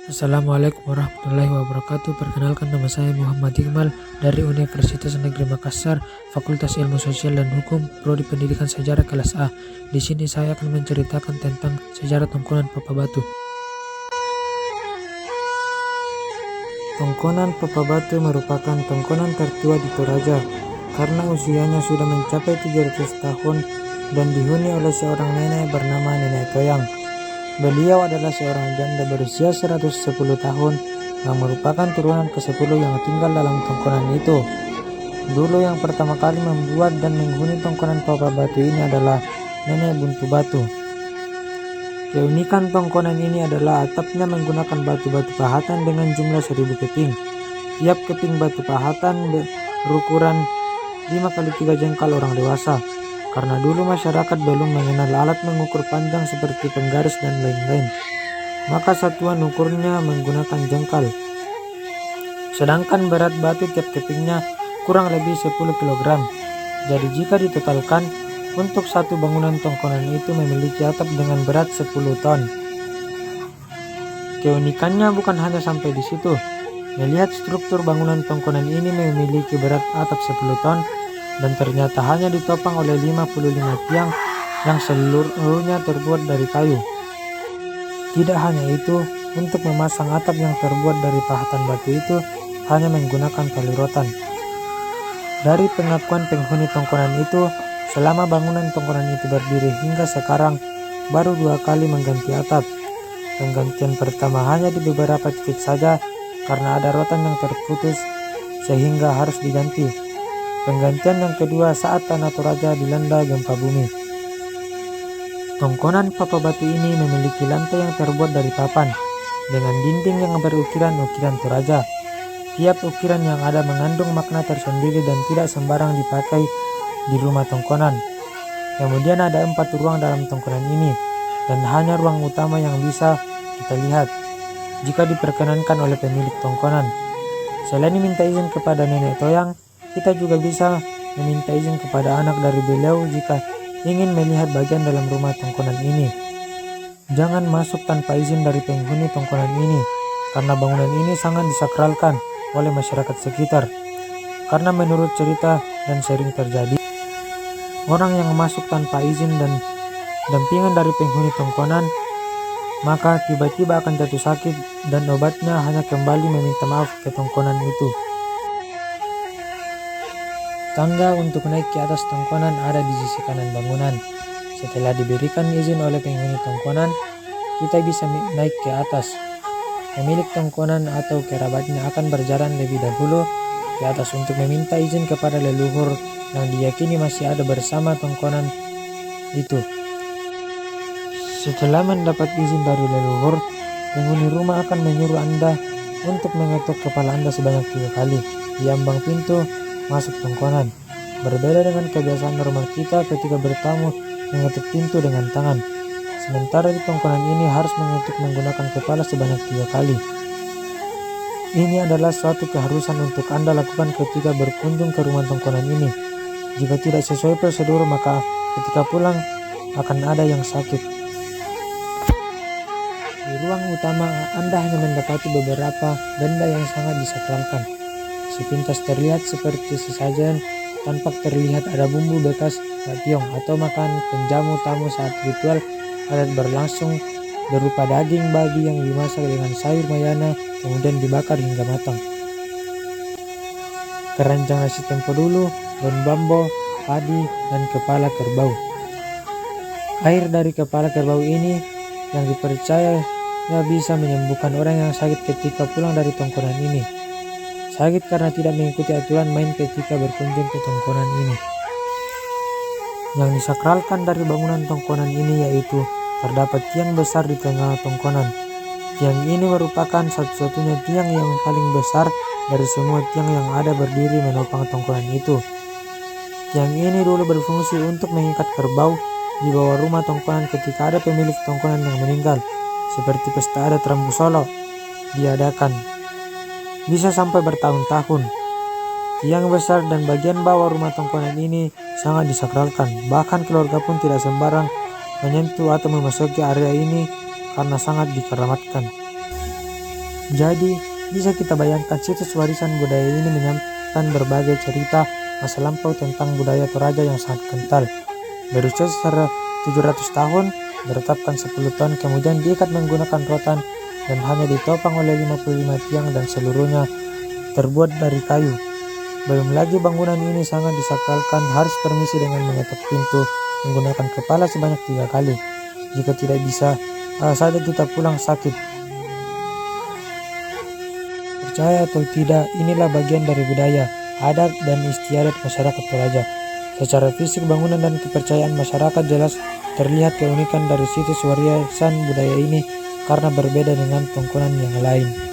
Assalamualaikum warahmatullahi wabarakatuh. Perkenalkan, nama saya Muhammad Iqbal dari Universitas Negeri Makassar, Fakultas Ilmu Sosial dan Hukum, Prodi Pendidikan Sejarah kelas A. Di sini saya akan menceritakan tentang sejarah Tongkonan Papa Batu. Tongkonan Papa Batu merupakan tongkonan tertua di Toraja karena usianya sudah mencapai 300 tahun dan dihuni oleh seorang nenek bernama Nenek Toyang. Beliau adalah seorang janda berusia 110 tahun yang merupakan turunan ke-10 yang tinggal dalam tongkonan itu. Dulu yang pertama kali membuat dan menghuni tongkonan Papa Batu ini adalah Nenek Buntu Batu. Keunikan tongkonan ini adalah atapnya menggunakan batu-batu pahatan dengan jumlah 1000 keping. Tiap keping batu pahatan berukuran 5x3 jengkal orang dewasa. Karena dulu masyarakat belum mengenal alat mengukur panjang seperti penggaris dan lain-lain, maka satuan ukurnya menggunakan jengkal. Sedangkan berat batu tiap kepingnya kurang lebih 10 kg. Jadi jika ditotalkan, untuk satu bangunan tongkonan itu memiliki atap dengan berat 10 ton. Keunikannya bukan hanya sampai di situ. Melihat struktur bangunan tongkonan ini memiliki berat atap 10 ton, dan ternyata hanya ditopang oleh 55 tiang yang seluruhnya terbuat dari kayu. Tidak hanya itu, untuk memasang atap yang terbuat dari pahatan batu itu hanya menggunakan tali rotan. Dari pengakuan penghuni tongkonan itu, selama bangunan tongkonan itu berdiri hingga sekarang, baru 2 kali mengganti atap. Penggantian pertama hanya di beberapa titik saja karena ada rotan yang terputus sehingga harus diganti. Penggantian yang kedua saat tanah Toraja dilanda gempa bumi. Tongkonan Papa Batu ini memiliki lantai yang terbuat dari papan dengan dinding yang berukiran-ukiran Toraja. Tiap ukiran yang ada mengandung makna tersendiri dan tidak sembarang dipakai di rumah tongkonan. Kemudian ada 4 ruang dalam tongkonan ini dan hanya ruang utama yang bisa kita lihat jika diperkenankan oleh pemilik tongkonan. Selain minta izin kepada Nenek Toyang, kita juga bisa meminta izin kepada anak dari beliau jika ingin melihat bagian dalam rumah tongkonan ini. Jangan masuk tanpa izin dari penghuni tongkonan ini, karena bangunan ini sangat disakralkan oleh masyarakat sekitar. Karena menurut cerita dan sering terjadi, orang yang masuk tanpa izin dan dampingan dari penghuni tongkonan, maka tiba-tiba akan jatuh sakit dan obatnya hanya kembali meminta maaf ke tongkonan itu. Tangga untuk naik ke atas tongkonan ada di sisi kanan bangunan. Setelah diberikan izin oleh penghuni tongkonan, kita bisa naik ke atas. Pemilik tongkonan atau kerabatnya akan berjalan lebih dahulu ke atas untuk meminta izin kepada leluhur yang diyakini masih ada bersama tongkonan itu. Setelah mendapat izin dari leluhur, penghuni rumah akan menyuruh Anda untuk mengetuk kepala Anda sebanyak 3 kali di ambang pintu masuk tongkonan. Berbeda dengan kebiasaan normal kita ketika bertamu mengetuk pintu dengan tangan, sementara di tongkonan ini harus mengetuk menggunakan kepala sebanyak 3 kali. Ini adalah suatu keharusan untuk Anda lakukan ketika berkunjung ke rumah tongkonan ini. Jika tidak sesuai prosedur, maka ketika pulang akan ada yang sakit. Di ruang utama Anda hanya mendapati beberapa benda yang sangat disakralkan. Sepintas terlihat seperti sesajen, tampak terlihat ada bumbu bekas bationg atau makan penjamu tamu saat ritual adat berlangsung berupa daging babi yang dimasak dengan sayur mayana kemudian dibakar hingga matang. Keranjang nasi tempodulu, daun bambo, padi, dan kepala kerbau. Air dari kepala kerbau ini yang dipercaya bisa menyembuhkan orang yang sakit ketika pulang dari tongkonan ini. Sakit karena tidak mengikuti aturan main ketika berkunjung ke tongkonan ini. Yang disakralkan dari bangunan tongkonan ini yaitu terdapat tiang besar di tengah tongkonan. Tiang ini merupakan satu-satunya tiang yang paling besar dari semua tiang yang ada berdiri menopang tongkonan itu. Tiang ini dulu berfungsi untuk mengikat kerbau di bawah rumah tongkonan ketika ada pemilik tongkonan yang meninggal, seperti pesta adat Rambu Solo diadakan. Bisa sampai bertahun-tahun. Tiang besar dan bagian bawah rumah tongkonan ini sangat disakralkan. Bahkan keluarga pun tidak sembarang menyentuh atau memasuki area ini karena sangat dikeramatkan. Jadi, bisa kita bayangkan situs warisan budaya ini menyimpan berbagai cerita masa lampau tentang budaya Toraja yang sangat kental. Berusia secara 700 tahun, diretapkan 10 tahun kemudian diikat menggunakan rotan dan hanya ditopang oleh 55 tiang dan seluruhnya terbuat dari kayu. Belum lagi bangunan ini sangat disakralkan, harus permisi dengan mengetuk pintu menggunakan kepala sebanyak 3 kali. Jika tidak bisa, saja kita pulang sakit. Percaya atau tidak, inilah bagian dari budaya, adat, dan istiadat masyarakat Toraja. Secara fisik, bangunan dan kepercayaan masyarakat jelas terlihat keunikan dari situs warisan budaya ini karena berbeda dengan tongkonan yang lain.